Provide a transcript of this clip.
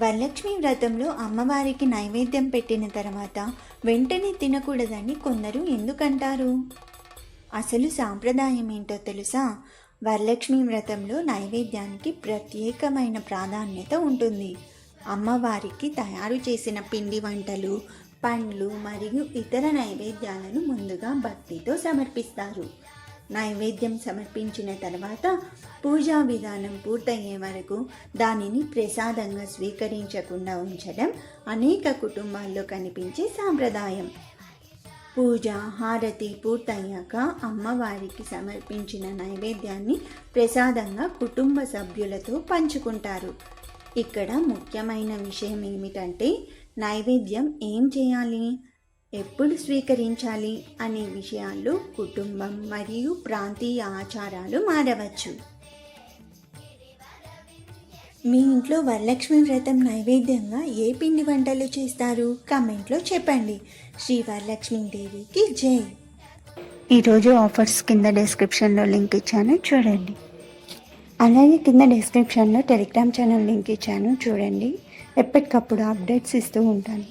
వరలక్ష్మి వ్రతంలో అమ్మవారికి నైవేద్యం పెట్టిన తర్వాత వెంటనే తినకూడదని కొందరు ఎందుకంటారు? అసలు సాంప్రదాయం ఏంటో తెలుసా? వరలక్ష్మి వ్రతంలో నైవేద్యానికి ప్రత్యేకమైన ప్రాధాన్యత ఉంటుంది. అమ్మవారికి తయారు చేసిన పిండి వంటలు, పండ్లు మరియు ఇతర నైవేద్యాలను ముందుగా భక్తితో సమర్పిస్తారు. నైవేద్యం సమర్పించిన తర్వాత పూజా విధానం పూర్తయ్యే వరకు దానిని ప్రసాదంగా స్వీకరించకుండా ఉంచడం అనేక కుటుంబాల్లో కనిపించే సాంప్రదాయం. పూజ హారతి పూర్తయ్యాక అమ్మవారికి సమర్పించిన నైవేద్యాన్ని ప్రసాదంగా కుటుంబ సభ్యులతో పంచుకుంటారు. ఇక్కడ ముఖ్యమైన విషయం ఏమిటంటే నైవేద్యం ఏం చేయాలి, ఎప్పుడు స్వీకరించాలి అనే విషయాల్లో కుటుంబం మరియు ప్రాంతీయ ఆచారాలు మారవచ్చు. మీ ఇంట్లో వరలక్ష్మి వ్రతం నైవేద్యంగా ఏ పిండి వంటలు చేస్తారు? కామెంట్లో చెప్పండి. శ్రీ వరలక్ష్మీ దేవికి జై. ఈరోజు ఆఫర్స్ కింద డిస్క్రిప్షన్లో లింక్ ఇచ్చాను, చూడండి. అలాగే కింద డిస్క్రిప్షన్లో టెలిగ్రామ్ ఛానల్ లింక్ ఇచ్చాను, చూడండి. ఎప్పటికప్పుడు అప్డేట్స్ ఇస్తూ ఉంటాను.